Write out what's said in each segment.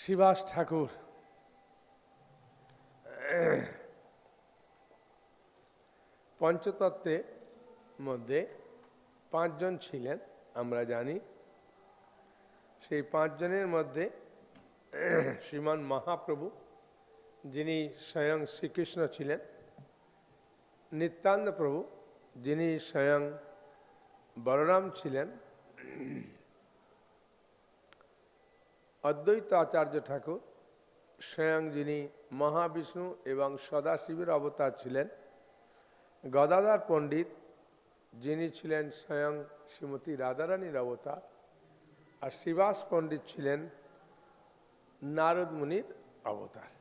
শ্রীবাস ঠাকুর পঞ্চতত্ত্বের মধ্যে পাঁচজন ছিলেন আমরা জানি। সেই পাঁচজনের মধ্যে শ্রীমান মহাপ্রভু, যিনি স্বয়ং শ্রীকৃষ্ণ ছিলেন, নিত্যানন্দ প্রভু, যিনি স্বয়ং বলরাম ছিলেন, অদ্বৈত আচার্য ঠাকুর স্বয়ং যিনি মহাবিষ্ণু এবং সদাশিবের অবতার ছিলেন, গদাধর পণ্ডিত যিনি ছিলেন স্বয়ং শ্রীমতী রাধারানীর অবতার, আর শ্রীবাস পণ্ডিত ছিলেন নারদ মুনির অবতার।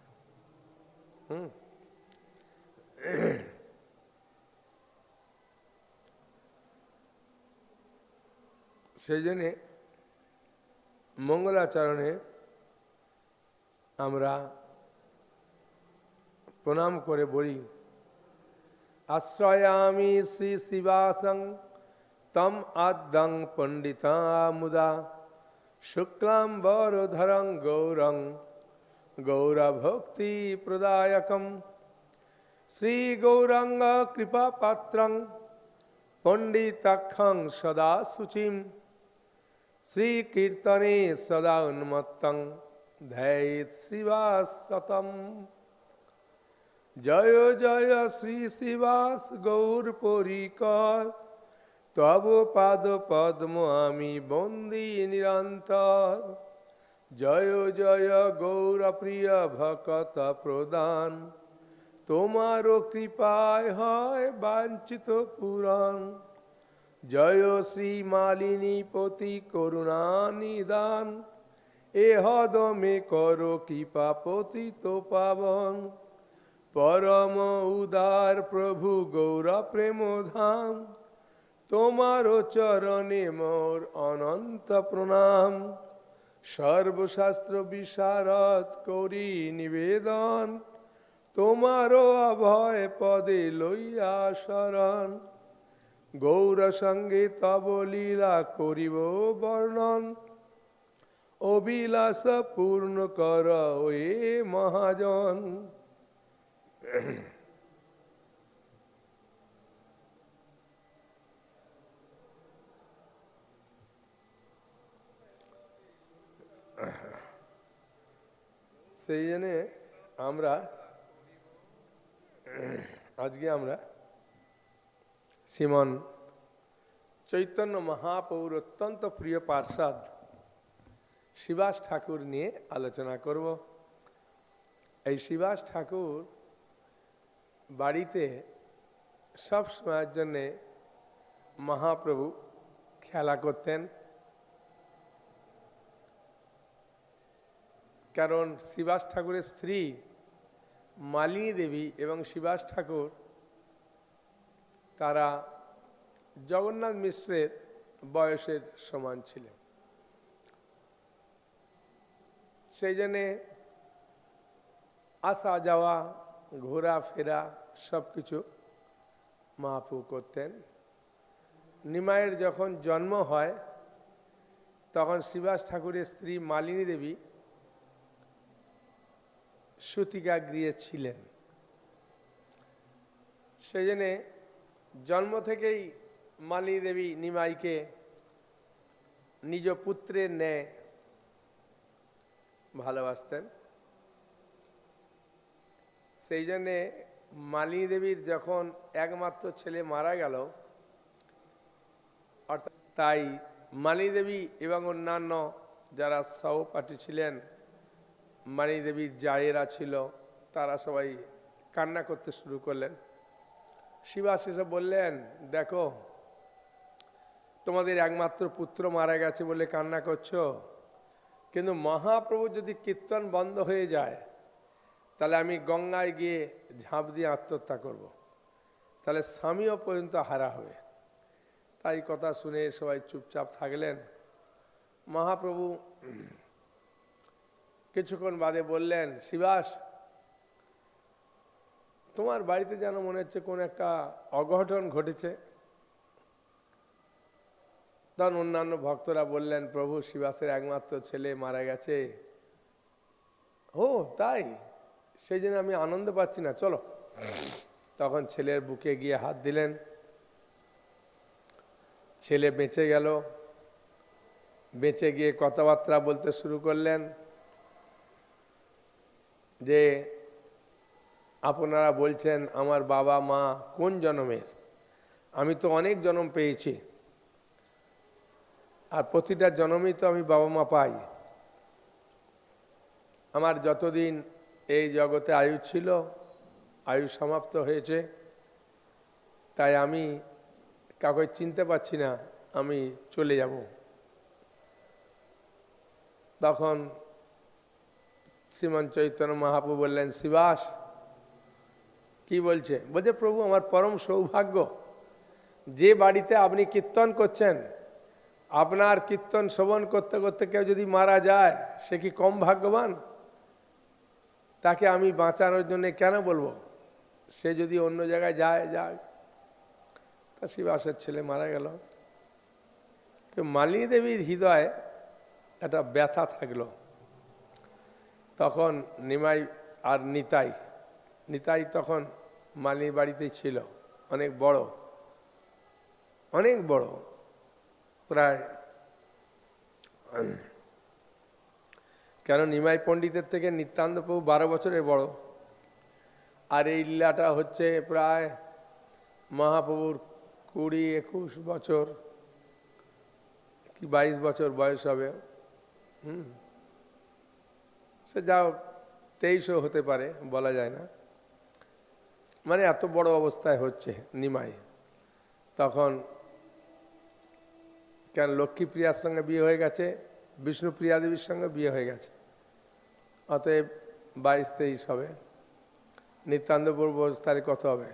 সেই জন্যে মঙ্গলাচরণে আমরা প্রণাম করে বলি, আশ্রয়ামি শ্রী শিবাসং তম আদ্যং পণ্ডিতামুদা শুক্লাম্বরধরং গৌরং গৌরভক্তি প্রদায়কম শ্রী গৌরাঙ্গ কৃপাপাত্রং পণ্ডিতাক্ষং সদা শুচিম শ্রীকীর্তনে সদা উন্মত্তং ধ্যায়েৎ শ্রীবাসতম। জয় জয় শ্রী শিবাস গৌর পরিকর, তব পাদ পদ্ম আমি বন্দি নিরন্তর। জয় জয় গৌর প্রিয় ভকত প্রদান, তোমারও কৃপায় হয় বাঞ্ছিত পূরণ। জয় শ্রী মালিনী পতি করুণা নিদান, এ হদমে করো কৃপা পতিত পাবন। পরম উদার প্রভু গৌর প্রেম ধাম, তোমারও চরণে মোর অনন্ত প্রণাম। সর্বশাস্ত্র বিশারদ করি নিবেদন, তোমারও অভয় পদে লইয়া শরণ। গৌর সঙ্গে তব লীলা করিব বর্ণন, অভিলাষ পূর্ণ কর এ মহাজন। সেই জন্যে আজকে আমরা শ্রীমান চৈতন্য মহাপ্রভুর অত্যন্ত প্রিয় পার্ষদ শ্রীবাস ঠাকুর নিয়ে আলোচনা করব। এই শ্রীবাস ঠাকুর বাড়িতে সব সময়ের জন্যে মহাপ্রভু খেলা করতেন, কারণ শ্রীবাস ঠাকুরের স্ত্রী মালিনী দেবী এবং শ্রীবাস ঠাকুর তারা জগন্নাথ মিশ্রের বয়সের সমান ছিলেন। সেই জন্যে আসা যাওয়া ঘোরাফেরা সব কিছু মহাপ্রভু করতেন। নিমাইয়ের যখন জন্ম হয় তখন শ্রীবাস ঠাকুরের স্ত্রী মালিনী দেবী সুতিকা গৃহে ছিলেন। সেই জন্যে জন্ম থেকেই মালিনী দেবী নিমাইকে নিজ পুত্রের ন্যায় ভালোবাসতেন। সেই জন্যে মালিনী দেবীর যখন একমাত্র ছেলে মারা গেল, অর্থাৎ তাই মালিনী দেবী এবং অন্যান্য যারা সহপাঠী ছিলেন, মালিনী দেবীর জায়েরা ছিল, তারা সবাই কান্না করতে শুরু করলেন। শিবাস এসে বললেন, দেখো তোমাদের একমাত্র পুত্র মারা গেছে বলে কান্না করছো, কিন্তু মহাপ্রভু যদি কীর্তন বন্ধ হয়ে যায় তাহলে আমি গঙ্গায় গিয়ে ঝাঁপ দিয়ে আত্মহত্যা করব, তাহলে স্বামীও পর্যন্ত হারা হবে। তাই কথা শুনে সবাই চুপচাপ থাকলেন। মহাপ্রভু কিছুক্ষণ বাদে বললেন, শিবাস তোমার বাড়িতে যেন মনে হচ্ছে কোন একটা অঘটন ঘটেছে। তখন অন্যান্য ভক্তরা বললেন, প্রভু শিবাসের একমাত্র ছেলে মারা গেছে, ও তাই, সেই জন্য আমি আনন্দ পাচ্ছি না, চলো। তখন ছেলের বুকে গিয়ে হাত দিলেন, ছেলে বেঁচে গেল। বেঁচে গিয়ে কথাবার্তা বলতে শুরু করলেন যে আপনারা বলছেন আমার বাবা মা কোন জন্মের, আমি তো অনেক জন্ম পেয়েছি, আর প্রতিটা জন্মেই তো আমি বাবা মা পাই। আমার যতদিন এই জগতে আয়ু ছিল, আয়ু সমাপ্ত হয়েছে, তাই আমি কাউকে চিনতে পারছি না, আমি চলে যাব। তখন শ্রীমান চৈতন্য মহাপ্রভু বললেন, শিবাস কি বলছে? বলছে, প্রভু আমার পরম সৌভাগ্য, যে বাড়িতে আপনি কীর্তন করছেন, আপনার কীর্তন শ্রবণ করতে করতে কেউ যদি মারা যায়, সে কি কম ভাগ্যবান? তাকে আমি বাঁচানোর জন্য কেন বলবো? সে যদি অন্য জায়গায় যায় যাক। তা শিবাসের ছেলে মারা গেল। মালিনী দেবীর হৃদয়ে একটা ব্যথা থাকলো। তখন নিমাই আর নিতাই, নিতাই তখন মালিনীর বাড়িতেই ছিল, অনেক বড়, অনেক বড়, প্রায়, কেন নিমাই পণ্ডিতের থেকে নিত্যানন্দ প্রভু 12 বছরের বড়। আর এই লীলাটা হচ্ছে প্রায় মহাপ্রভুর 20-21 বছর কি 22 বছর বয়স হবে। সে যাও 23ও হতে পারে, বলা যায় না। মানে এত বড় অবস্থায় হচ্ছে নিমাই। তখন কেন লক্ষ্মীপ্রিয়ার সঙ্গে বিয়ে হয়ে গেছে, বিষ্ণুপ্রিয়া দেবীর সঙ্গে বিয়ে হয়ে গেছে, অতএব 22-23 হবে। নিত্যানন্দ প্রভুর বয়স তাহলে কত হবে?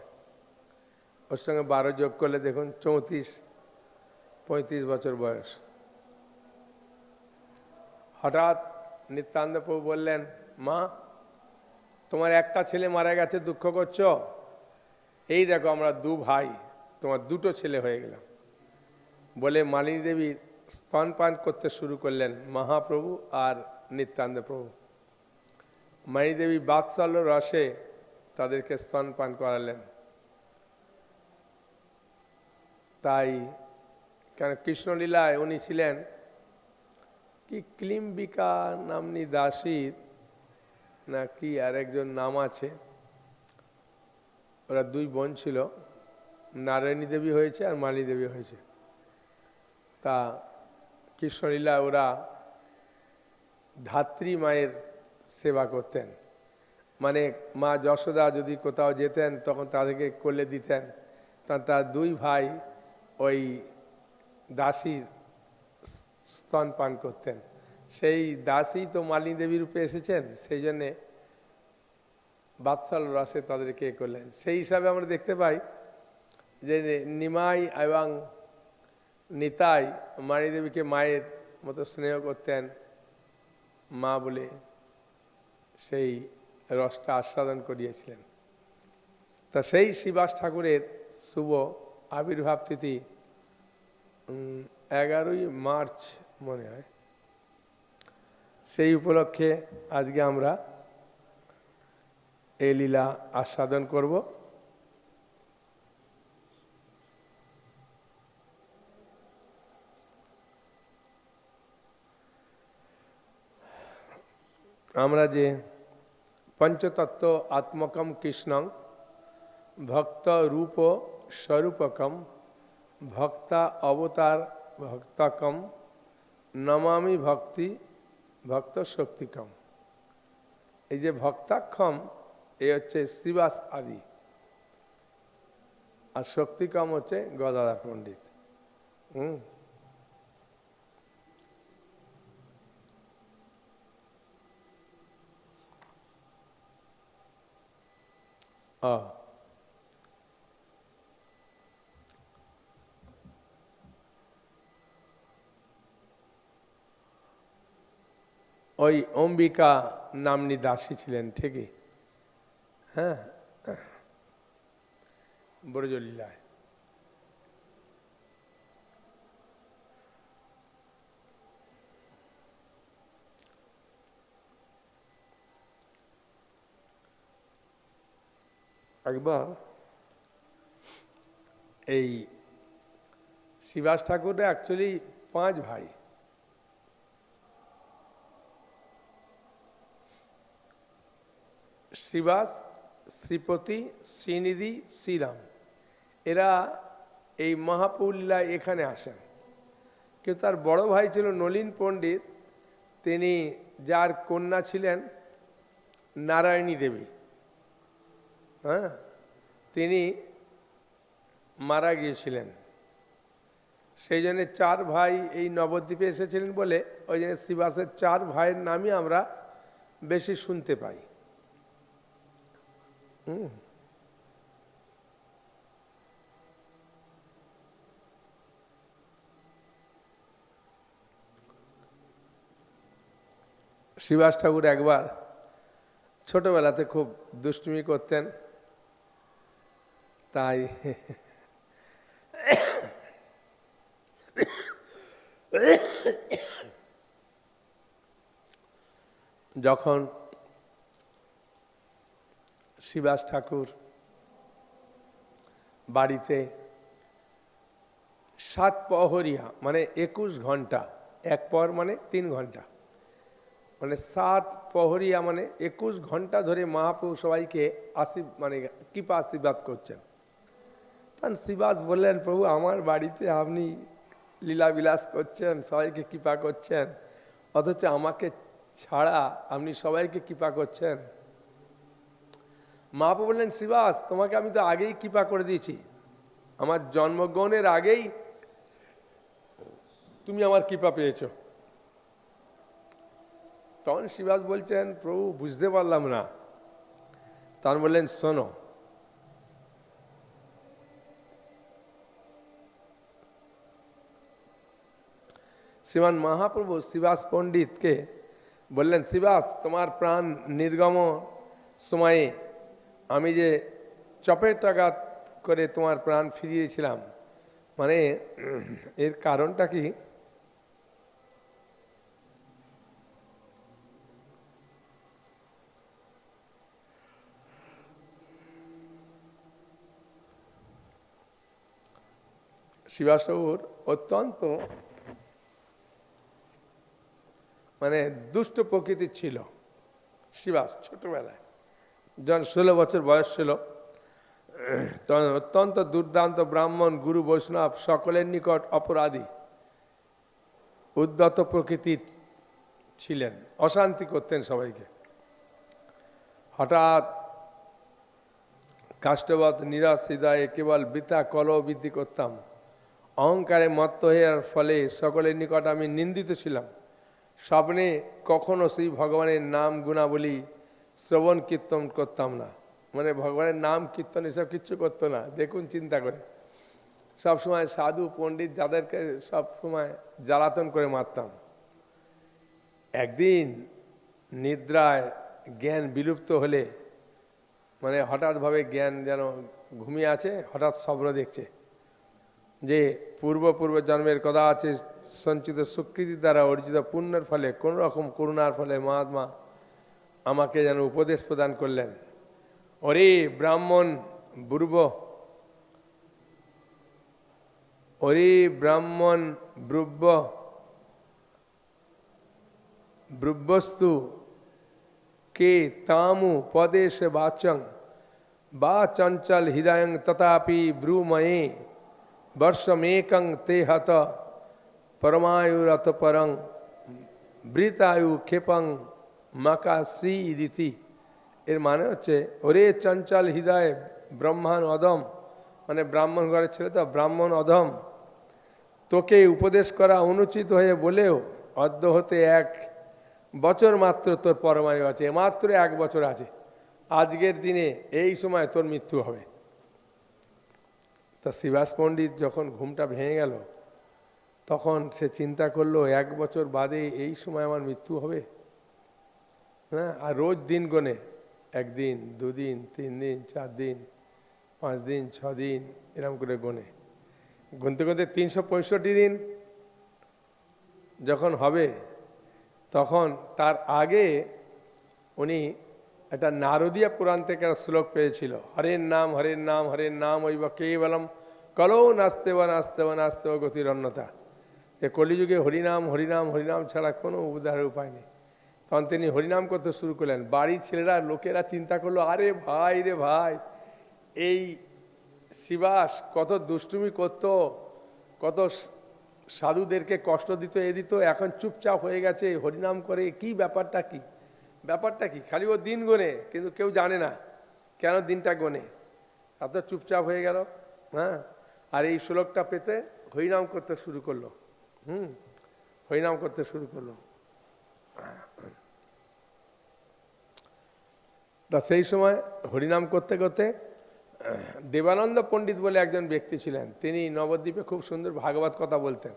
ওর সঙ্গে 12 যোগ করলে দেখুন 34-35 বছর বয়স। হঠাৎ নিত্যানন্দ প্রভু বললেন, মা তোমার একটা ছেলে মারা গেছে, দুঃখ করছো? এই দেখো আমরা 2 ভাই, তোমার 2টো ছেলে হয়ে গেল। বলে মালিনী দেবীর স্তনপান করতে শুরু করলেন মহাপ্রভু আর নিত্যানন্দ প্রভু। মালিনী দেবী বাৎসল্য রসে তাদেরকে স্তনপান করালেন। তাই কেন কৃষ্ণলীলায় উনি ছিলেন কি ক্লিম্বিকা নামনি দাসীর না কি আর একজন নাম আছে, ওরা 2 বোন ছিল, নারায়ণী দেবী হয়েছে আর মালিনী দেবী হয়েছে। তা কৃষ্ণলীলা ওরা ধাত্রী মায়ের সেবা করতেন, মানে মা যশোদা যদি কোথাও যেতেন তখন তাদেরকে কোলে দিতেন, তখন তার 2 ভাই ওই দাসীর স্তনপান করতেন। সেই দাসী তো মালিনী দেবীর রূপে এসেছেন, সেই জন্যে বাৎসল্য রসে তাদেরকে করলেন। সেই হিসাবে আমরা দেখতে পাই যে নিমাই এবং নিতাই মালিনী দেবীকে মায়ের মতো স্নেহ করতেন, মা বলে সেই রসটা আস্বাদন করিয়েছিলেন। তা সেই শিবাস ঠাকুরের শুভ আবির্ভাব তিথি 11ই মার্চ মনে হয়। সেই উপলক্ষে আজকে আমরা এই লীলা আস্বাদন করব। আমরা যে পঞ্চতত্ত্ব আত্মকম কৃষ্ণং ভক্ত রূপ স্বরূপকম ভক্তা অবতার ভক্তকম নমামি ভক্তি ভক্ত শক্তিকম, এই যে ভক্তাক্ষম এ হচ্ছে শ্রীবাস আদি, আর শক্তিকম হচ্ছে গদাধর পণ্ডিত। ওই অম্বিকা নামনি দাসী ছিলেন ঠিকই, হ্যাঁ, ব্রজলীলায়। একবার এই শিবাস ঠাকুররা অ্যাকচুয়ালি 5 ভাই। শিবাস, শ্রীপতি, শ্রীনিধি, শ্রীরাম, এরা এই মহাপ্রভুর লীলায় এখানে আসেন। কিন্তু তার বড় ভাই ছিল নলিন পণ্ডিত, তিনি যার কন্যা ছিলেন নারায়ণী দেবী, হ্যাঁ, তিনি মারা গিয়েছিলেন। সেই জন্য 4 ভাই এই নবদ্বীপে এসেছিলেন বলে ওই জন্য শিবাসের 4 ভাইয়ের নামই আমরা বেশি শুনতে পাই। শিবাস ঠাকুর একবার ছোটবেলাতে খুব দুষ্টুমি করতেন, তাই যখন শিবাস ঠাকুর বাড়িতে 7 প্রহরিয়া মানে 21 ঘন্টা, 1 পর মানে 3 ঘন্টা, মানে 7 প্রহরিয়া মানে 21 ঘন্টা ধরে মহাপ্রভু সবাইকে মানে কৃপা আশীর্বাদ করছেন। তখন শিবাস বললেন, প্রভু আমার বাড়িতে আপনি লীলাবিলাস করছেন, সবাইকে কৃপা করছেন, অথচ আমাকে ছাড়া আপনি সবাইকে কৃপা করছেন। মহাপ্রভু বললেন, শিবাস তোমাকে আমি তো আগেই কৃপা করে দিয়েছি, আমার জন্মগ্রহণের আগেই তুমি আমার কৃপা পেয়েছো। তখন শিবাস বলছেন, প্রভু বুঝতে পারলাম না। তখন বললেন, শোনো, শ্রীমান মহাপ্রভু শিবাস পণ্ডিতকে বললেন, শিবাস তোমার প্রাণ নির্গম সময়ে আমি যে চপেটাঘাত করে তোমার প্রাণ ফিরিয়েছিলাম, মানে এর কারণটা কি? শিবাসবাবুর অত্যন্ত মানে দুষ্ট প্রকৃতির ছিল। শিবাস ছোটবেলায় যখন 16 বছর বয়স ছিল, তখন অত্যন্ত দুর্দান্ত ব্রাহ্মণ, গুরু, বৈষ্ণব সকলের নিকট অপরাধী, উদ্ধত প্রকৃতির ছিলেন, অশান্তি করতেন সবাইকে। হঠাৎ কাষ্ঠবৎ নিরাশ হৃদয়ে কেবল বৃথা কলহ বৃদ্ধি করতাম। অহংকারে মত্ত হওয়ার ফলে সকলের নিকট আমি নিন্দিত ছিলাম। স্বপ্নে কখনো সেই ভগবানের নাম গুণাবলী শ্রবণ কীর্তন করতাম না, মানে ভগবানের নাম কীর্তন এসব কিচ্ছু করতো না। দেখুন চিন্তা করে, সবসময় সাধু পণ্ডিত যাদেরকে সবসময় জ্বালাতন করে মারতাম। একদিন নিদ্রায় জ্ঞান বিলুপ্ত হলে, মানে হঠাৎভাবে জ্ঞান যেন ঘুমিয়ে আছে, হঠাৎ স্বপ্ন দেখছে যে পূর্ব জন্মের কথা আছে, সঞ্চিত সুকৃতি দ্বারা অর্জিত পুণ্যের ফলে কোন রকম করুণার ফলে মহাত্মা আমাকে যেন উপদেশ প্রদান করলেন। ওরে ব্রাহ্মণ ব্রুব, ওরে ব্রাহ্মণ ব্রুবস্তু কে তামু পদেশ বাচং বা চঞ্চল হৃদয়ং তথাপি ব্রুময়ে বর্ষমেকং তে হত পরমায়ুরত পরং বৃতায়ু ক্ষেপং মাকা শ্রী রীতি। এর মানে হচ্ছে, ওরে চঞ্চল হৃদয় ব্রহ্মাণ অধম, মানে ব্রাহ্মণ ঘরের ছেলে তো, ব্রাহ্মণ অধম, তোকে উপদেশ করা অনুচিত হয়ে বলেও অদ্য হতে 1 বছর মাত্র তোর পরমায়ু আছে, মাত্র 1 বছর আছে, আজকের দিনে এই সময় তোর মৃত্যু হবে। তা শিবাস পণ্ডিত যখন ঘুমটা ভেঙে গেল, তখন সে চিন্তা করলো, 1 বছর বাদে এই সময় আমার মৃত্যু হবে। হ্যাঁ, আর রোজ দিন গোনে, 1 দিন 2 দিন 3 দিন 4 দিন 5 দিন 6 দিন এরকম করে গোনে, গুনতে গুনতে 365 দিন যখন হবে, তখন তার আগে উনি একটা নারদীয় পুরাণ থেকে একটা শ্লোক পেয়েছিল, হরের নাম হরের নাম হরের নাম ওই বা কেবলম কলৌ নাস্তেব নাস্তেব নাস্তেব গতির অন্যতা। যে কলিযুগে হরিনাম হরিনাম হরিনাম ছাড়া কোনো উদ্ধারের উপায় নেই। তখন তিনি হরিনাম করতে শুরু করলেন। বাড়ির ছেলেরা লোকেরা চিন্তা করলো, আরে ভাই রে ভাই, এই শিবাস কত দুষ্টুমি করতো, কত সাধুদেরকে কষ্ট দিত, এ দিত, এখন চুপচাপ হয়ে গেছে, হরিনাম করে, কি ব্যাপারটা কি, ব্যাপারটা কি? খালি ও দিন গোনে, কিন্তু কেউ জানে না কেন দিনটা গোনে, এত চুপচাপ হয়ে গেল। হ্যাঁ, আর এই শ্লোকটা পেতে হরিনাম করতে শুরু করলো। হরিনাম করতে শুরু করলো। তা সেই সময় হরিনাম করতে করতে দেবানন্দ পণ্ডিত বলে একজন ব্যক্তি ছিলেন, তিনি নবদ্বীপে খুব সুন্দর ভাগবত কথা বলতেন।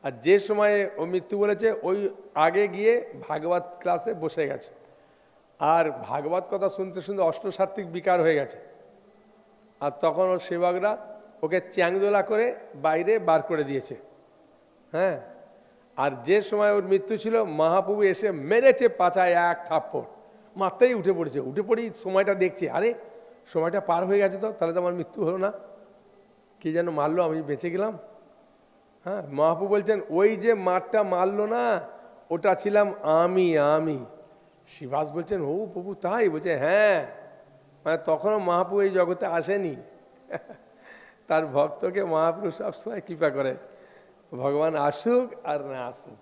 আর যে সময়ে ও মৃত্যু বলেছে, ওই আগে গিয়ে ভাগবত ক্লাসে বসে গেছে, আর ভাগবত কথা শুনতে শুনতে অষ্টসাত্ত্বিক বিকার হয়ে গেছে। আর তখন ওর সেবকরা ওকে চ্যাংদোলা করে বাইরে বার করে দিয়েছে। হ্যাঁ, আর যে সময় ওর মৃত্যু ছিল, মহাপ্রভু এসে মেরেছে পাছায় এক থাপ্পড়, মাত্রাই উঠে পড়েছে। উঠে পড়েই সময়টা দেখছে, আরে সময়টা পার হয়ে গেছে, তো তাহলে তো আমার মৃত্যু হলো না, কি যেন মারলো, আমি বেঁচে গেলাম। হ্যাঁ, মহাপ্রভু বলছেন, ওই যে মারটা মারলো না, ওটা ছিলাম আমি। শিবাস বলছেন, ও প্রভু তাই? বলছে হ্যাঁ, মানে তখনও মহাপ্রভু এই জগতে আসেনি। তার ভক্তকে মহাপ্রভু সবসময় কৃপা করে, ভগবান আসুক আর না আসুক।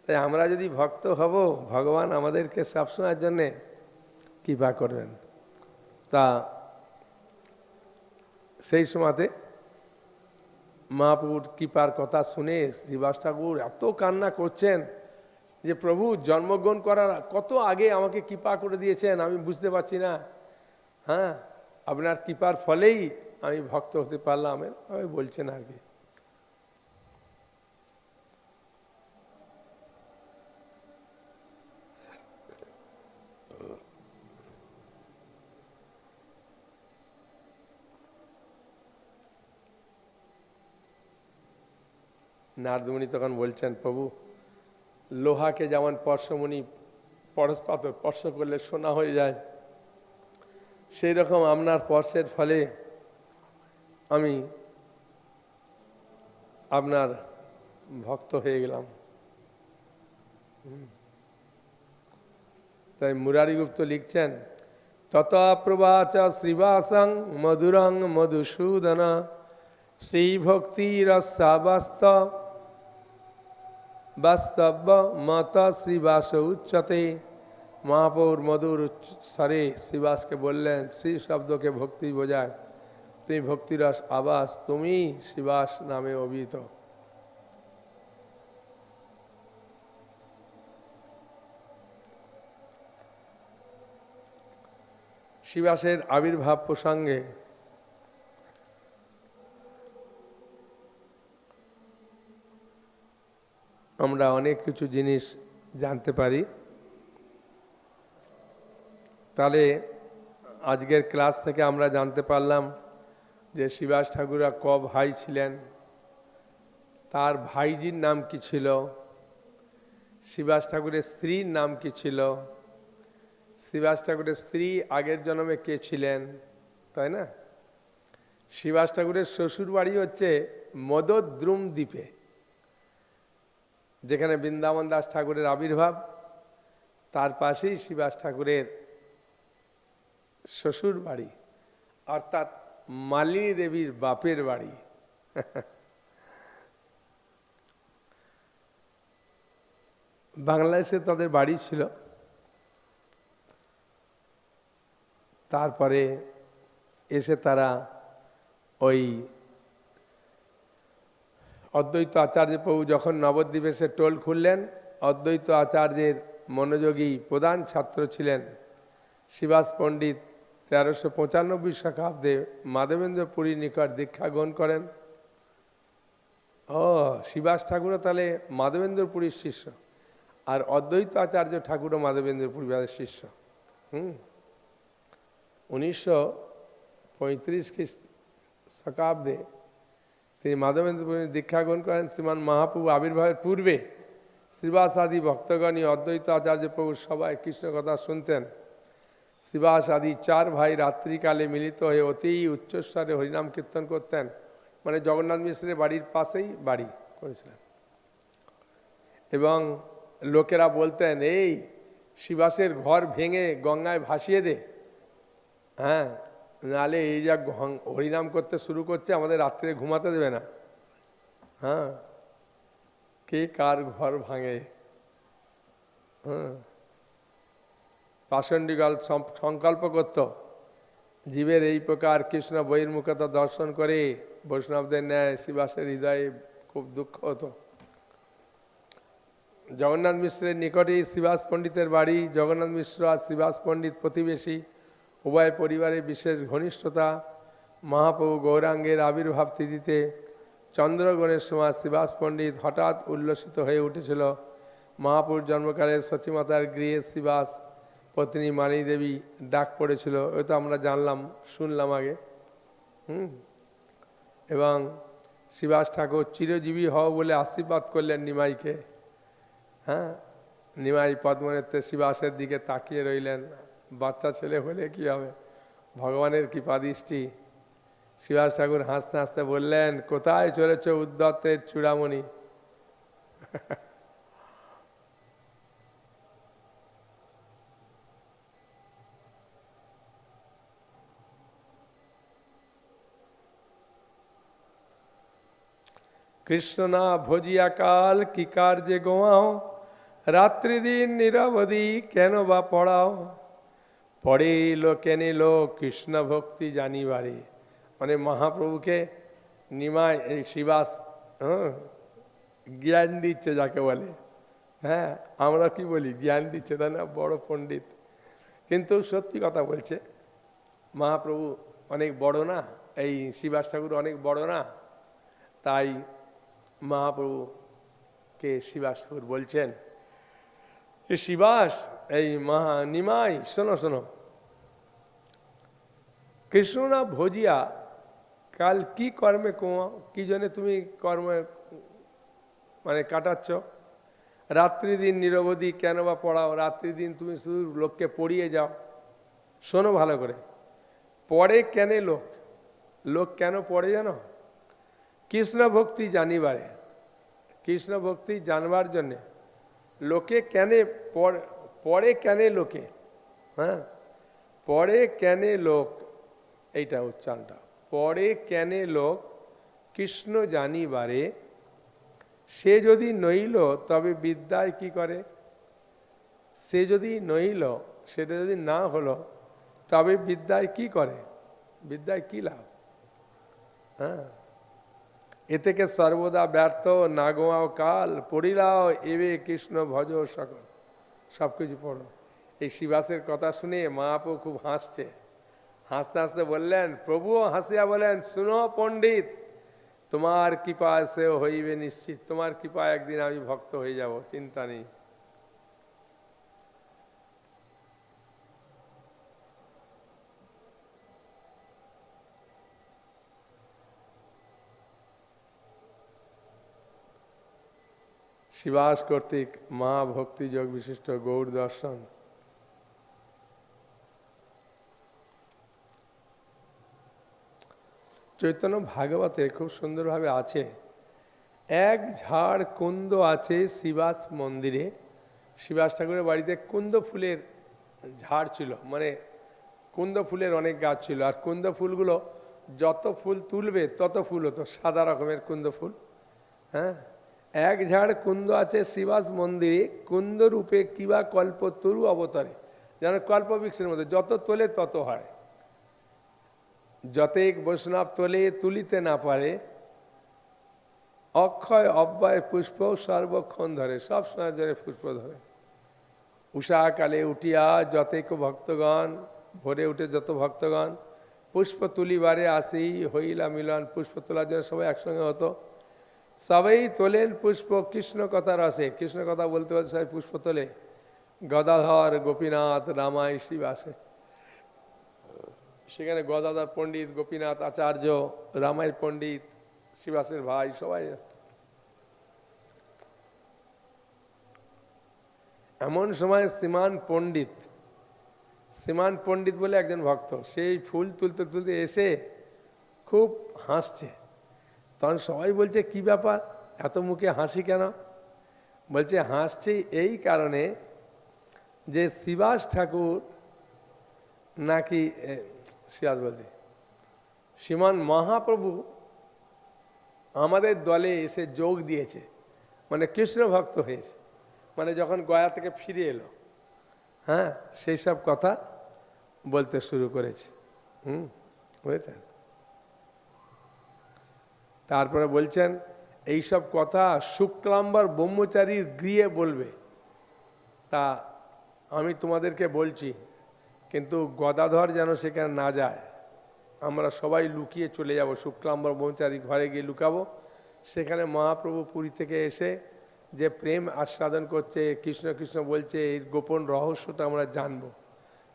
তাই আমরা যদি ভক্ত হব, ভগবান আমাদেরকে সবসময়ের জন্যে কৃপা করবেন। তা সেই সময়তে মহাপ্রভুর কৃপার কথা শুনে শ্রীবাস ঠাকুর এত কান্না করছেন যে, প্রভু জন্মগ্রহণ করার কত আগে আমাকে কৃপা করে দিয়েছেন, আমি বুঝতে পারছি না। হ্যাঁ, আপনার কৃপার ফলেই আমি ভক্ত হতে পারলাম, আমি বলছেন আর কি। নারদমণি তখন বলছেন, প্রভু লোহাকে যেমন পরশমণি পরশপাত স্পর্শ করলে সোনা হয়ে যায়, সেই রকম আপনার স্পর্শের ফলে আমি আপনার ভক্ত হয়ে গেলাম। তাই মুরারিগুপ্ত লিখছেন, তথা প্রবাচ শ্রীবাসং মধুরং মধুসূদন শ্রীভক্তিরসাবাস্ত বাস্তব্য মত শ্রীবাস উচ্চতে। মহাপৌর মধুর স্বরে শ্রীবাসকে বললেন, শ্রী শব্দকে ভক্তি বোঝায়, তুমি ভক্তিরস আবাস, তুমি শ্রীবাস নামে অভিহিত। শ্রীবাসের আবির্ভাব প্রসঙ্গে আমরা অনেক কিছু জিনিস জানতে পারি। তাহলে আজকের ক্লাস থেকে আমরা জানতে পারলাম যে শ্রীবাস ঠাকুরা ক ভাই ছিলেন, তার ভাইজির নাম কি ছিল, শ্রীবাস ঠাকুরের স্ত্রীর নাম কি ছিল, শ্রীবাস ঠাকুরের স্ত্রী আগের জন্মে কে ছিলেন, তাই না? শ্রীবাস ঠাকুরের শ্বশুর বাড়ি হচ্ছে মদদ্রুম দ্বীপে, যেখানে বৃন্দাবন দাস ঠাকুরের আবির্ভাব, তার পাশেই শ্রীবাস ঠাকুরের শ্বশুর বাড়ি, অর্থাৎ মালিনী দেবীর বাপের বাড়ি। বাংলাদেশে তাদের বাড়ি ছিল। তারপরে এসে তারা ওই অদ্বৈত আচার্য প্রভু যখন নবদ্বীপে এসে টোল খুললেন, অদ্বৈত আচার্যের মনোযোগী প্রধান ছাত্র ছিলেন শ্রীবাস পণ্ডিত। 1395 শতাব্দে মাধবেন্দ্র পুরীর নিকট দীক্ষা গ্রহণ করেন। ও শ্রীবাস ঠাকুরও তাহলে মাধবেন্দ্র পুরীর শিষ্য, আর অদ্বৈত আচার্য ঠাকুরও মাধবেন্দ্র পুরীর শিষ্য। 1935 শতাব্দে তিনি মাধবেন্দ্র পুরীর দীক্ষা গ্রহণ করেন। শ্রীমান মহাপ্রভু আবির্ভাবের পূর্বে শ্রীবাস আদি ভক্তগণই অদ্বৈত আচার্য প্রভুর সবাই কৃষ্ণ কথা শুনতেন। শিবাস আদি 4 ভাই রাত্রিকালে মিলিত হয়ে অতি উচ্চস্বরে হরিনাম কীর্তন করতেন। মানে জগন্নাথ মিশ্রের বাড়ির পাশেই বাড়ি করেছিলেন। এবং লোকেরা বলতেন, এই শিবাসের ঘর ভেঙে গঙ্গায় ভাসিয়ে দে, হ্যাঁ, নাহলে এই যা হরিনাম করতে শুরু করছে আমাদের রাত্রে ঘুমাতে দেবে না। হ্যাঁ, কে কার ঘর ভাঙে। হ্যাঁ, পাষণ্ডীগণ সংকল্প করত, জীবের এই প্রকার কৃষ্ণ বহির্মুখতা দর্শন করে বৈষ্ণবদের ন্যায় শিবাসের হৃদয়ে খুব দুঃখ হতো। জগন্নাথ মিশ্রের নিকটেই শিবাস পণ্ডিতের বাড়ি। জগন্নাথ মিশ্র আর শিবাস পণ্ডিত প্রতিবেশী, উভয় পরিবারের বিশেষ ঘনিষ্ঠতা। মহাপ্রভু গৌরাঙ্গের আবির্ভাব তিথিতে চন্দ্রগ্রহণের সময় শিবাস পণ্ডিত হঠাৎ উল্লসিত হয়ে উঠেছিল। মহাপুরুষ জন্মকালে সচিমাতার গৃহে শিবাস পত্নী মানি দেবী ডাক পড়েছিল, ওই তো আমরা জানলাম, শুনলাম আগে। এবং শিবাস ঠাকুর চিরজীবী হও বলে আশীর্বাদ করলেন নিমাইকে। হ্যাঁ, নিমাই পদ্মনেত্রে শিবাসের দিকে তাকিয়ে রইলেন। বাচ্চা ছেলে হলে কি হবে, ভগবানের কৃপা দৃষ্টি। শিবাস ঠাকুর হাসতে হাসতে বললেন, কোথায় চলেছ উদ্ধতের চূড়ামণি? কৃষ্ণ না ভজিয়া কাল কি কার্যে গোয়াও, রাত্রি দিন নিরবধি কেন বা পড়াও। পড়ে এলো কেন এলো কৃষ্ণ ভক্তি জানিবারে। মানে মহাপ্রভুকে নিমাই এই শিবাস জ্ঞান দিচ্ছে যাকে বলে। হ্যাঁ, আমরা কি বলি, জ্ঞান দিচ্ছে, তাই না, বড় পণ্ডিত। কিন্তু সত্যি কথা বলছে, মহাপ্রভু অনেক বড় না, এই শিবাস ঠাকুর অনেক বড় না, তাই মহাপ্রভুকে শিবাস ঠাকুর বলছেন, এ শিবাস, এই নিমাই শোনো শোনো, কৃষ্ণ না ভজিয়া কাল কি কর্মে কোয়া, কি জন্য তুমি কর্মে মানে কাটাচ্ছ, রাত্রি দিন নিরবধি কেন বা পড়াও, রাত্রি দিন তুমি শুধু লোককে পড়িয়ে যাও। শোনো ভালো করে, পড়ে কেন লোক, লোক কেন পড়ে জানো? কৃষ্ণ ভক্তি জানিবারে, কৃষ্ণ ভক্তি জানবার জন্যে। লোকে কেন পড়ে কেন লোকে, হ্যাঁ, পড়ে কেন লোক, এইটা উচ্চারণটা, পড়ে কেন লোক কৃষ্ণ জানিবারে। সে যদি নইল তবে বিদ্যায় কি করে, সে যদি নইল, সেটা যদি না হলো তবে বিদ্যায় কি করে, বিদ্যায় কি লাভ? হ্যাঁ, এ থেকে সর্বদা ব্যর্থ, না গোয়াও কাল, পড়িলাও এবে কৃষ্ণ ভজ সকল। সব কিছু পড়ো। এই শিবাসের কথা শুনে মহাপ্রভু খুব হাসছে, হাসতে হাসতে বললেন, প্রভুও হাসিয়া বলেন, শুনো পণ্ডিত, তোমার কৃপা সে হইবে নিশ্চিত, তোমার কৃপা একদিন আমি ভক্ত হয়ে যাব, চিন্তা নেই। শিবাস কর্তৃক মহাভক্তি যোগ বিশিষ্ট গৌর দর্শন। চৈতন্য ভাগবতে খুব সুন্দরভাবে আছে, এক ঝাড় কুন্দ আছে শিবাস মন্দিরে। শিবাস ঠাকুরের বাড়িতে কুন্দ ফুলের ঝাড় ছিল, মানে কুন্দ ফুলের অনেক গাছ ছিল, আর কুন্দ ফুলগুলো যত ফুল তুলবে তত ফুল হতো, সাদা রকমের কুন্দ ফুল। হ্যাঁ, এক ঝাড় কুন্দ আছে শিবাস মন্দিরে, কুন্দ রূপে কিবা কল্প তরু অবতারে। যেন কল্পবৃক্ষের মধ্যে যত তোলে তত হয়, যতেক বৈষ্ণব তোলে তুলিতে না পারে, অক্ষয় অব্যয় পুষ্প সর্বক্ষণ ধরে, সব সময় ধরে পুষ্প ধরে। উষাকালে উঠিয়া যতেক ভক্তগণ, ভোরে উঠে যত ভক্তগণ পুষ্প তুলিবারে আসি, হইলা মিলন। পুষ্প তোলার জন্য সবাই একসঙ্গে হতো, সবাই তোলেন পুষ্প কৃষ্ণ কথা রসে। কৃষ্ণ কথা বলতে বলতে সবাই পুষ্প তোলে। গদাধর গোপীনাথ রামায় শিবাসে, সেখানে গদাধর পণ্ডিত, গোপীনাথ আচার্য, রামায় পণ্ডিত, শিবাসের ভাই, সবাই। এমন সময় শ্রীমান পণ্ডিত শ্রীমান পণ্ডিত বলে একজন ভক্ত, সেই ফুল তুলতে তুলতে এসে খুব হাসছে। তখন সবাই বলছে কি ব্যাপার, এত মুখে হাসি কেন? বলছে হাসছি এই কারণে যে শ্রীবাস ঠাকুর নাকি শ্রীবাস বলছে শ্রীমান মহাপ্রভু আমাদের দলে এসে যোগ দিয়েছে, মানে কৃষ্ণ ভক্ত হয়েছে, মানে যখন গয়া থেকে ফিরে এলো, হ্যাঁ সেই সব কথা বলতে শুরু করেছে। বুঝেছেন? তারপরে বলছেন এইসব কথা শুক্লাম্বর ব্রহ্মচারীর গৃহে বলবে। তা আমি তোমাদেরকে বলছি, কিন্তু গদাধর যেন সেখানে না যায়, আমরা সবাই লুকিয়ে চলে যাব, শুক্লাম্বর ব্রহ্মচারী ঘরে গিয়ে লুকাবো। সেখানে মহাপ্রভু পুরী থেকে এসে যে প্রেম আস্বাদন করছে, কৃষ্ণ কৃষ্ণ বলছে, এই গোপন রহস্যটা আমরা জানবো,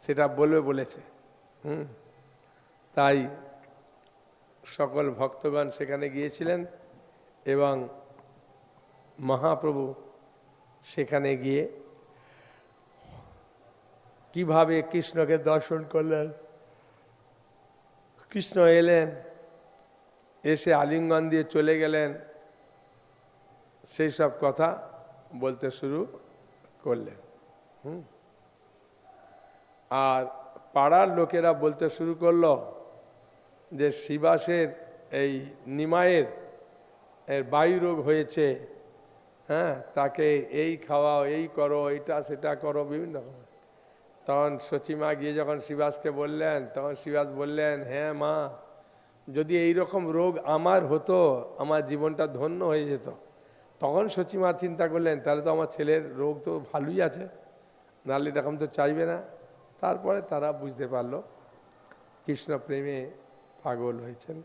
সেটা বলবে বলেছে। তাই সকল ভক্তগণ সেখানে গিয়েছিলেন এবং মহাপ্রভু সেখানে গিয়ে কিভাবে কৃষ্ণকে দর্শন করলেন, কৃষ্ণ এলেন, এসে আলিঙ্গন দিয়ে চলে গেলেন, সেই সব কথা বলতে শুরু করলেন। আর পাড়ার লোকেরা বলতে শুরু করলো যে শ্রীবাসের এই নিমায়ের বায়ু রোগ হয়েছে, হ্যাঁ তাকে এই খাওয়াও, এই করো, এটা সেটা করো, বিভিন্ন রকম। তখন সচিমা গিয়ে যখন শ্রীবাসকে বললেন, তখন শ্রীবাস বললেন, হ্যাঁ মা, যদি এই রকম রোগ আমার হতো আমার জীবনটা ধন্য হয়ে যেত। তখন সচিমা চিন্তা করলেন, তাহলে তো আমার ছেলের রোগ তো ভালোই আছে, নাহলে এরকম তো চাইবে না। তারপরে তারা বুঝতে পারলো কৃষ্ণ প্রেমে পাগল হয়েছেন।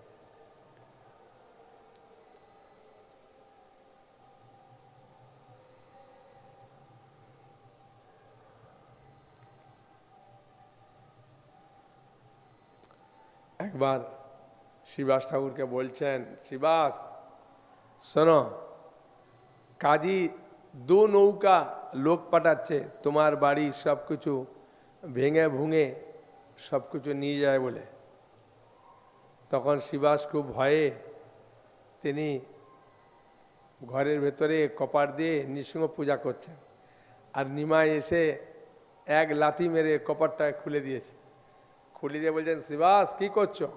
একবার শ্রীবাস ঠাকুরকে বলছেন, শ্রীবাস শোনো, কাজী 2 নৌকা লোক পাঠাচ্ছে তোমার বাড়ি সব কিছু ভেঙে ভুঙে সব কিছু নিয়ে যায় বলে। তখন শ্রীবাস খুব ভয়ে তিনি ঘরের ভেতরে কপার দিয়ে নৃসিংহ পূজা করছেন, আর নিমাই এসে এক লাথি মেরে কপারটা খুলে দিয়েছে। খুলে দিয়ে বলছেন, শ্রীবাস কি করছো?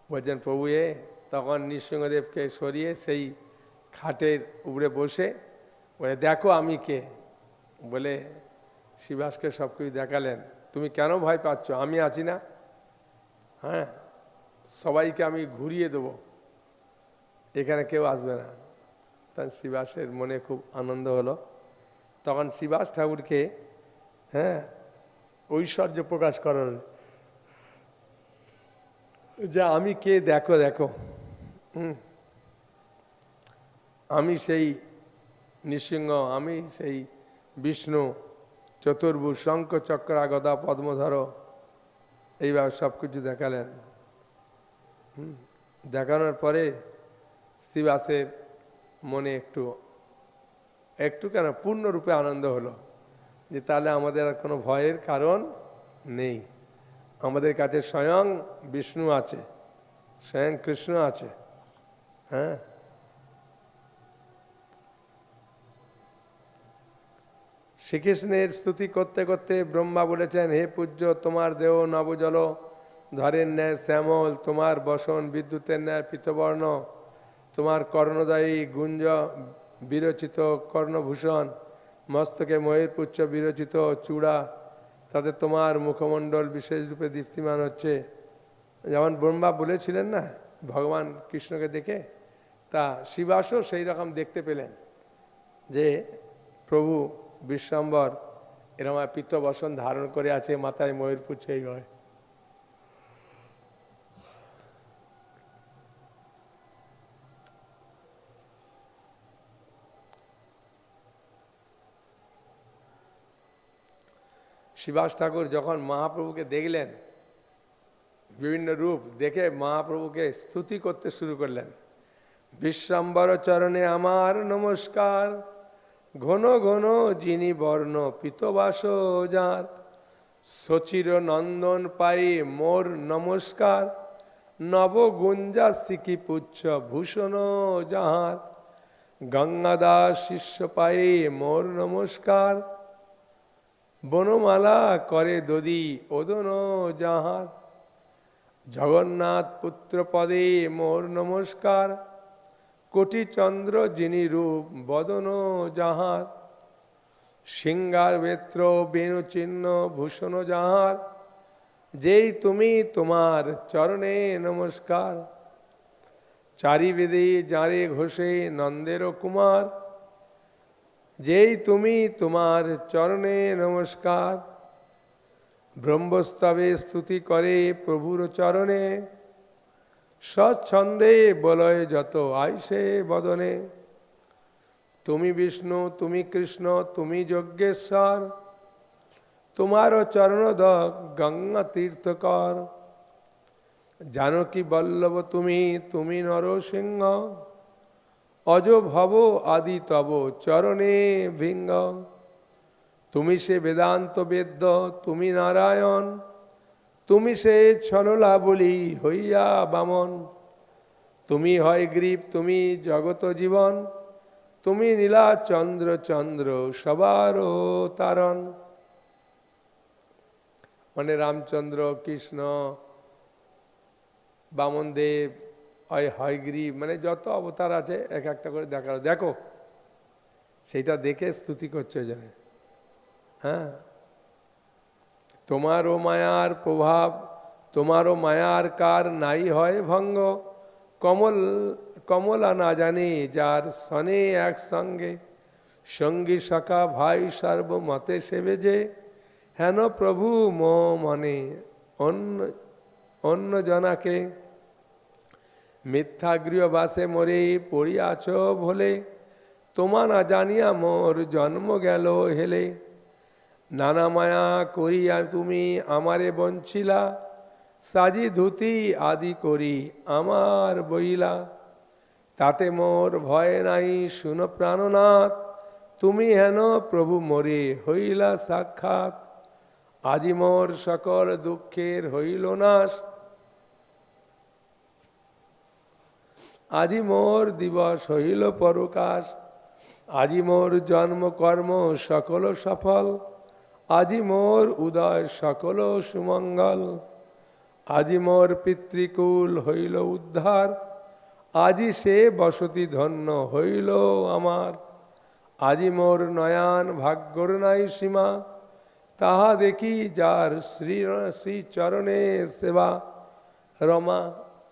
বলছেন, প্রভু এ। তখন নৃসিংহদেবকে সরিয়ে সেই খাটের উপরে বসে বলে, দেখো আমি কে। বলে শ্রীবাসকে সব কিছু দেখালেন। তুমি কেন ভয় পাচ্ছ? আমি আছি না, হ্যাঁ সবাইকে আমি ঘুরিয়ে দেবো, এখানে কেউ আসবে না। তখন শ্রীবাসের মনে খুব আনন্দ হলো। তখন শ্রীবাস ঠাকুরকে হ্যাঁ ঐশ্বর্য প্রকাশ করার, যে আমি কে দেখো দেখো, আমি সেই নৃসিংহ, আমি সেই বিষ্ণু, চতুর্ভুজ, শঙ্খ চক্র গদা পদ্মধর, এইভাবে সব কিছু দেখালেন। দেখানোর পরে শ্রীবাসের মনে একটু কেন পূর্ণরূপে আনন্দ হলো, যে তাহলে আমাদের আর কোনো ভয়ের কারণ নেই। আমাদের কাছে স্বয়ং বিষ্ণু আছে, স্বয়ং কৃষ্ণ আছে। হ্যাঁ, শ্রীকৃষ্ণের স্তুতি করতে করতে ব্রহ্মা বলেছেন, হে পূজ্য, তোমার দেহ নবজল ধরের ন্যায় শ্যামল, তোমার বসন বিদ্যুতের ন্যায় পীতবর্ণ, তোমার কর্ণদায়ী গুঞ্জ বিরচিত কর্ণভূষণ, মস্তকে ময়ূরপুচ্ছ বিরচিত চূড়া, তাতে তোমার মুখমণ্ডল বিশেষ রূপে দীপ্তিমান হচ্ছে। যেমন ব্রহ্মা বলেছিলেন না ভগবান কৃষ্ণকে দেখে, তা শ্রীবাসও সেই রকম দেখতে পেলেন যে প্রভু বিশ্বম্বর এরকম পীত বসন ধারণ করে আছে, মাথায় ময়ূরপুচ্ছ এই হয়। শ্রীবাস ঠাকুর যখন মহাপ্রভুকে দেখলেন, বিভিন্ন রূপ দেখে মহাপ্রভুকে স্তুতি করতে শুরু করলেন। বিশ্বম্বর চরণে আমার নমস্কার, ঘন ঘন যিনি বর্ণ পীতবাস যার, সচির নন্দন পাই মোর নমস্কার, নব গুঞ্জা সিকি পুচ্ছ ভূষণ যাহার, গঙ্গাদাস শিষ্য পাই মোর নমস্কার, বনমালা করে দদি ওদন যাহার, জগন্নাথ পুত্র পদে মোর নমস্কার, কোটি চন্দ্র যিনি রূপ বদন যাহার, সিংহার বেত্র বেণু চিহ্ন ভূষণ যাহার, যেই তুমি তোমার চরণে নমস্কার, চারিবেদে যারে ঘোষে নন্দের কুমার, যেই তুমি তোমার চরণে নমস্কার, ব্রহ্মস্তবে স্তুতি করে প্রভুর চরণে, সচ্ছন্দে বলয় যত আইসে বদনে, তুমি বিষ্ণু তুমি কৃষ্ণ তুমি যজ্ঞেশ্বর, তোমার চরণদক গঙ্গা তীর্থকর, জানকী বল্লভ তুমি তুমি নরসিংহ, অজ ভব আদি তব চরণে ভিঙ্গ, তুমি সে বেদান্ত বেদ্য তুমি নারায়ণ, তুমি সে ছললা বলি হইয়া বামন, তুমি হয় গ্রীব তুমি জগত জীবন, তুমি নীলা চন্দ্র চন্দ্র সবার তারণ। মানে রামচন্দ্র কৃষ্ণ বামনদেব হয়গ্রীব, মানে যত অবতার আছে এক একটা করে দেখালো, দেখো সেইটা দেখে স্তুতি করছে জানে। হ্যাঁ, তোমারও মায়ার প্রভাব, তোমারও মায়ার কার নাই হয় ভঙ্গ, কমলা না জানে যার সনে একসঙ্গে, সঙ্গী সখা ভাই সর্বমতে সেবে যে, হেন প্রভু মনে অন্য জনাকে, মিথ্যা গৃহবাসে মরে পড়িয়াছ ভোলে, তোমা না জানিয়া মোর জন্ম গেল হেলে, নানা মায়া করিয়া তুমি আমারে বঞ্চিলা, সাজি ধুতি আদি করি আমার বইলা, তাতে মোর ভয় নাই শুনো প্রাণনাথ, তুমি হেন প্রভু মোরে হইলা সাক্ষাৎ, আজি মোর সকল দুঃখের হইল নাশ, আজি মোর দিবস হইল পরকাশ, আজি মোর জন্ম কর্ম সকল সফল, আজি মোর উদয় সকল সুমঙ্গল, আজি মোর পিতৃকুল হইল উদ্ধার, আজি সে বসতি ধন্য হইল আমার, আজি মোর নয়ান ভাগ্যর নাই সীমা, তাহা দেখি যার শ্রী চরণে সেবা, রমা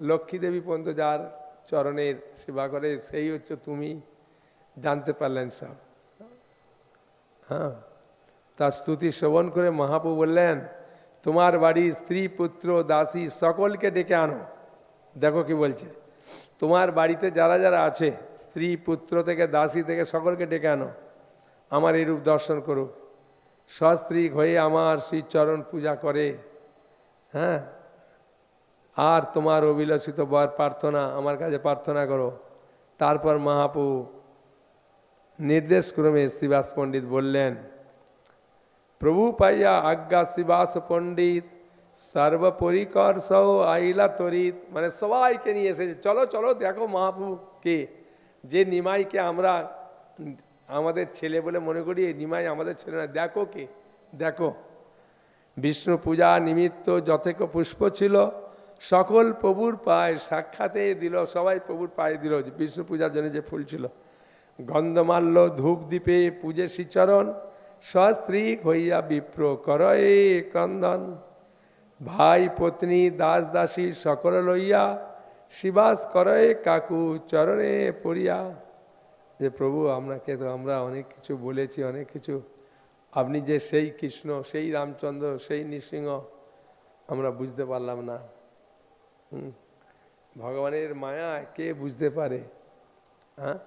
লক্ষ্মী দেবী পর্যন্ত যার চরণের সেবা করে সেই হচ্ছে তুমি, জানতে পারলেন সব। হ্যাঁ, তার স্তুতি শ্রবণ করে মহাপ্রভু বললেন, তোমার বাড়ি স্ত্রী পুত্র দাসী সকলকে ডেকে আনো। দেখো কি বলছে, তোমার বাড়িতে যারা যারা আছে স্ত্রী পুত্র থেকে দাসী থেকে সকলকে ডেকে আনো, আমার এই রূপ দর্শন করুক, সস্ত্রী হয়ে আমার শ্রী চরণ পূজা করে। হ্যাঁ, আর তোমার অভিলষিত বর প্রার্থনা আমার কাছে প্রার্থনা করো। তারপর মহাপ্রভু নির্দেশ ক্রমে শ্রীবাস পণ্ডিত বললেন, প্রভু পাইয়া আজ্ঞা শ্রীবাস পণ্ডিত, সর্বপরিকর সহ আইলা তরিত, মানে সবাইকে নিয়ে এসেছে, চলো চলো দেখো মহাপ্রভু কে, যে নিমাইকে আমরা আমাদের ছেলে বলে মনে করি, এই নিমাই আমাদের ছেলে না, দেখো কে, দেখো। বিষ্ণু পূজা নিমিত্ত যথেক পুষ্প ছিল, সকল প্রভুর পায়ে সাক্ষাতে দিল, সবাই প্রভুর পায়ে দিল বিষ্ণু পূজার জন্য যে ফুল ছিল, গন্ধমাল্য ধূপ দ্বীপে পূজে শ্রীচরণ, সস্ত্রী হইয়া বিপ্র করয়ে ক্রন্দন, ভাই পত্নী দাস দাসী সকল লইয়া, শিবাস করয়ে কাকু চরণে পড়িয়া। যে প্রভু আপনাকে তো আমরা অনেক কিছু বলেছি, অনেক কিছু, আপনি যে সেই কৃষ্ণ সেই রামচন্দ্র সেই নৃসিংহ আমরা বুঝতে পারলাম না। ভগবানের মায়া কে বুঝতে পারে? হ্যাঁ,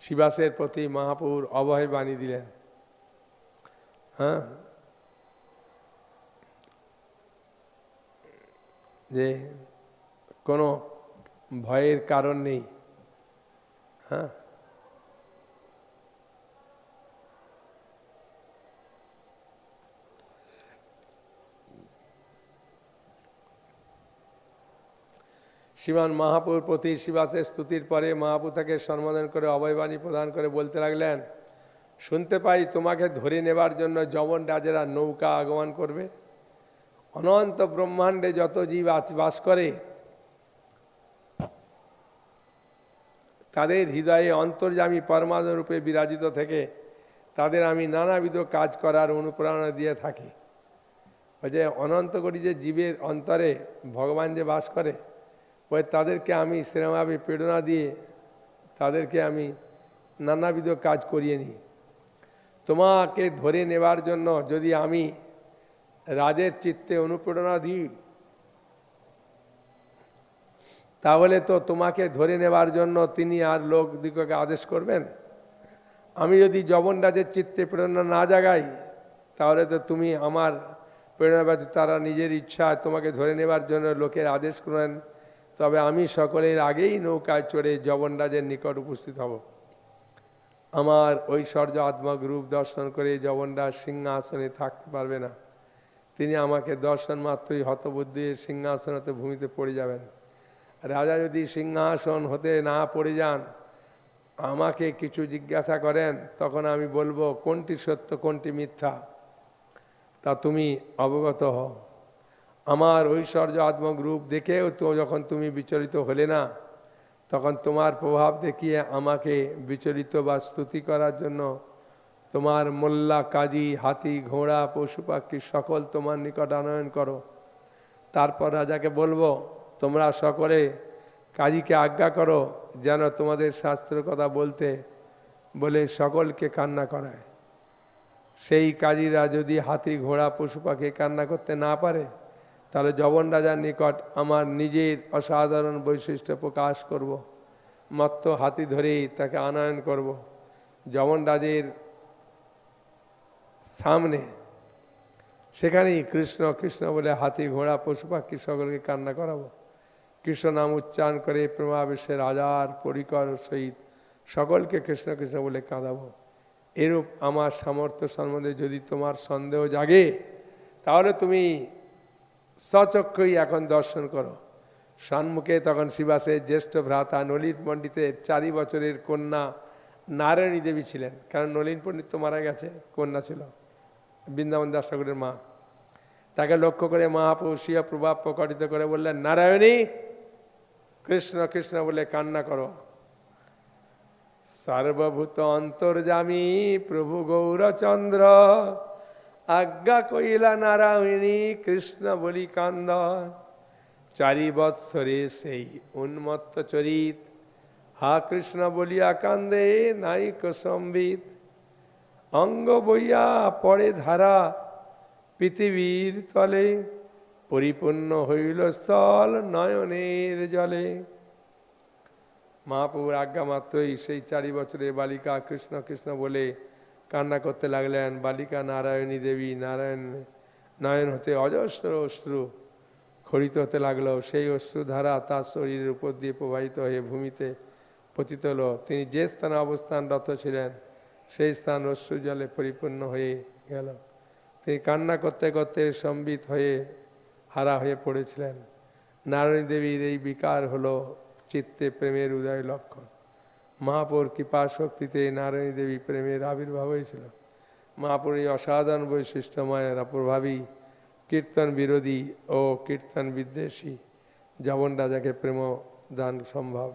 শিবাসের প্রতি মহাপ্রভুর অভয় বাণী দিলেন। হ্যাঁ, যে কোনো ভয়ের কারণ নেই। হ্যাঁ, শ্রীমান মহাপুর প্রতি শিবাসের স্তুতির পরে মহাপু তাকে সম্বোধন করে অভয়বাণী প্রদান করে বলতে লাগলেন, শুনতে পাই তোমাকে ধরে নেবার জন্য যমন রাজেরা নৌকা আগমন করবে। অনন্ত ব্রহ্মাণ্ডে যত জীব বাস করে তাদের হৃদয়ে অন্তর্যামী পরমাণু রূপে বিরাজিত থেকে তাদের আমি নানাবিধ কাজ করার অনুপ্রেরণা দিয়ে থাকি। ওই যে অনন্ত কোটি যে জীবের অন্তরে ভগবান যে বাস করে, ওই তাদেরকে আমি সেরকমভাবে প্রেরণা দিয়ে তাদেরকে আমি নানাবিধ কাজ করিয়ে নিই। তোমাকে ধরে নেবার জন্য যদি আমি রাজের চিত্তে অনুপ্রেরণা দিই, তাহলে তো তোমাকে ধরে নেবার জন্য তিনি আর লোক দিগকে আদেশ করবেন। আমি যদি যবন রাজের চিত্তে প্রেরণা না জাগাই, তাহলে তো তুমি আমার প্রেরণা ব্যতীত তারা নিজের ইচ্ছায় তোমাকে ধরে নেবার জন্য লোকের আদেশ করেন। তবে আমি সকলের আগেই নৌকায় চড়ে যবন রাজের নিকট উপস্থিত হব। আমার ঐশ্বর্য আত্মক রূপ দর্শন করে যবনরাজ সিংহাসনে থাকতে পারবে না। তিনি আমাকে দর্শন মাত্রই হতবুদ্ধি সিংহাসন হতে ভূমিতে পড়ে যাবেন। রাজা যদি সিংহাসন হতে না পড়ে যান, আমাকে কিছু জিজ্ঞাসা করেন, তখন আমি বলবো কোনটি সত্য কোনটি মিথ্যা তা তুমি অবগত হও। আমার ঐশ্বর্য আত্মক রূপ দেখেও তো যখন তুমি বিচলিত হলে না, তখন তোমার প্রভাব দেখিয়ে আমাকে বিচলিত বা স্তুতি করার জন্য তোমার মোল্লা কাজী হাতি ঘোড়া পশু পাখি সকল তোমার নিকট আনয়ন করো। তারপর রাজাকে বলবো, তোমরা সকলে কাজীকে আজ্ঞা করো যেন তোমাদের শাস্ত্রের কথা বলতে বলে সকলকে কান্না করায়। সেই কাজীরা যদি হাতি ঘোড়া পশু পাখি কান্না করতে না পারে, তাহলে যবন রাজার নিকট আমার নিজের অসাধারণ বৈশিষ্ট্য প্রকাশ করব। মত্ত হাতি ধরেই তাকে আনয়ন করব। যবন রাজের সামনে সেখানেই কৃষ্ণ কৃষ্ণ বলে হাতি ঘোড়া পশু পাখি সকলকে কান্না করাবো। কৃষ্ণ নাম উচ্চারণ করে প্রেমাবেশে রাজার পরিকর সহিত সকলকে কৃষ্ণ কৃষ্ণ বলে কাঁদাবো। এরূপ আমার সামর্থ্য সম্বন্ধে যদি তোমার সন্দেহ জাগে, তাহলে তুমি স্বচক্ষুই এখন দর্শন করো। সম্মুখে তখন শিবাসের জ্যেষ্ঠ ভ্রাতা নলিন পণ্ডিতের 4 বছরের কন্যা নারায়ণী দেবী ছিলেন। কারণ নলিন পণ্ডিত তো মারা গেছে, কন্যা ছিল বৃন্দাবন দাস ঠাকুরের মা। তাকে লক্ষ্য করে মহাপুরুষ স্বীয় প্রভাব প্রকটিত করে বললেন, নারায়ণী কৃষ্ণ কৃষ্ণ বলে কান্না করো। সর্বভূত অন্তর্যামী প্রভু গৌরচন্দ্র আজ্ঞা কইলা নারায়ণী কৃষ্ণ বলি কান্দ। 4 বৎসরে সেই উন্মত্ত চরিত হা কৃষ্ণ বলিয়া কান্দে নাইক সম্বিত। অঙ্গ বইয়া পড়ে ধারা পৃথিবীর তলে পরিপূর্ণ হইল স্থল নয়নের জলে। মহাপ্রভুর আজ্ঞা মাত্রই সেই 4 বছরের বালিকা কৃষ্ণ কৃষ্ণ বলে কান্না করতে লাগলেন। বালিকা নারায়ণী দেবী নারায়ণ নয়ন হতে অজস্র অশ্রু খরিত হতে লাগলো। সেই অশ্রুধারা তার শরীরের উপর দিয়ে প্রবাহিত হয়ে ভূমিতে পতিত হল। তিনি যে স্থানে অবস্থানরত ছিলেন সেই স্থান অশ্রু জলে পরিপূর্ণ হয়ে গেল। তিনি কান্না করতে করতে সম্বিত হয়ে হারা হয়ে পড়েছিলেন। নারায়ণী দেবীর এই বিকার হলো চিত্তে প্রেমের উদয় লক্ষণ। মহাপুর কৃপা শক্তিতে নারায়ণী দেবী প্রেমের আবির্ভাব হয়েছিল। মহাপুর এই অসাধারণ বৈশিষ্ট্যময়ের প্রভাবী কীর্তন বিরোধী ও কীর্তন বিদ্বেষী যবন রাজাকে প্রেম দান সম্ভব।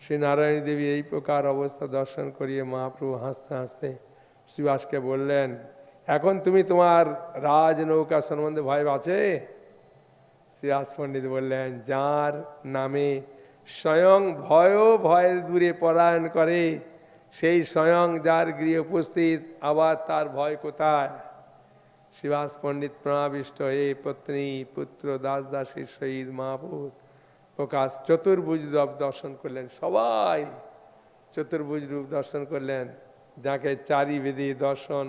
শ্রী নারায়ণী দেবী এই প্রকার অবস্থা দর্শন করিয়ে মহাপ্রভু হাসতে হাসতে শ্রীবাসকে বললেন, এখন তুমি তোমার রাজ নৌকা সম্বন্ধে ভয় আছে? শ্রীবাস পণ্ডিত বললেন, যার নামে স্বয়ং ভয়ের দূরে পলায়ন করে, সেই স্বয়ং যার গৃহে উপস্থিত, আবার তার ভয় কোথায়? শ্রীবাস পণ্ডিত প্রণাবিষ্ট হয়ে পত্নী পুত্র দাস দাসীর সহিত মহাপুর প্রকাশ চতুর্ভুজ রূপ দর্শন করলেন। সবাই চতুর্ভুজ রূপ দর্শন করলেন, যাকে চারিবেদী দর্শন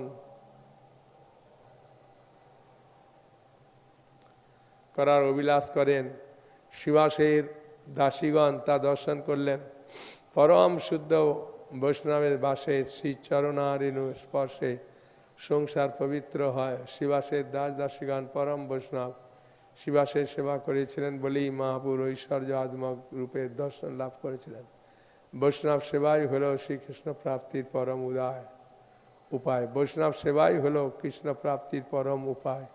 করার অভিলাষ করেন। শিবাসের দাসীগণ তা দর্শন করলেন। পরম শুদ্ধ বৈষ্ণবের বাসে শ্রী চরণারেণু স্পর্শে সংসার পবিত্র হয়। শিবাসের দাস দাসীগণ পরম বৈষ্ণব শিবাসের সেবা করেছিলেন বলেই মহাপুর ঐশ্বর্য আত্মক রূপের দর্শন লাভ করেছিলেন। বৈষ্ণব সেবাই হলো শ্রীকৃষ্ণ প্রাপ্তির পরম উপায়। বৈষ্ণব সেবাই হলো কৃষ্ণ প্রাপ্তির পরম উপায়।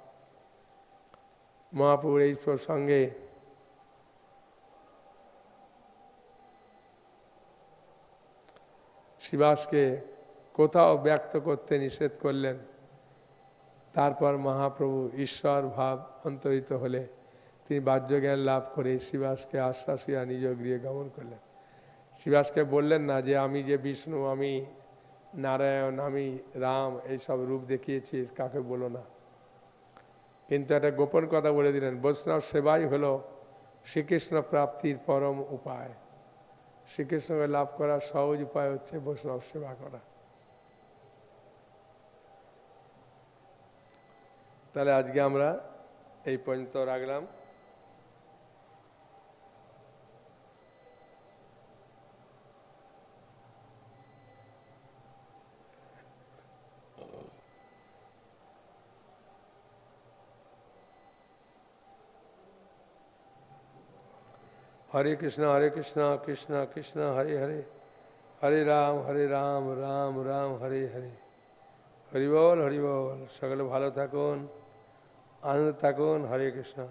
মহাপুর এই প্রসঙ্গে শিবাসকে কোথাও ব্যক্ত করতে নিষেধ করলেন। তারপর মহাপ্রভু ঈশ্বর ভাব অন্তরিত হলে তিনি বাহ্যজ্ঞান লাভ করে শিবাসকে আশ্বাসিয়া নিজ গৃহে গমন করলেন। শিবাসকে বললেন না যে আমি যে বিষ্ণু, আমি নারায়ণ, আমি রাম, এইসব রূপ দেখিয়েছিস, কাকে বলো না। কিন্তু একটা গোপন কথা বলে দিলেন, বৈষ্ণব সেবাই হলো শ্রীকৃষ্ণ প্রাপ্তির পরম উপায়। শ্রীকৃষ্ণকে লাভ করার সহজ উপায় হচ্ছে বৈষ্ণব সেবা করা। তাহলে আজকে আমরা এই পর্যন্ত রাখলাম। हरे कृष्णा कृष्णा कृष्णा हरे हरे, हरे राम राम राम हरे हरे। हरि बोल सकल भालो थाकुन, आनंद थाकुन। हरे कृष्णा।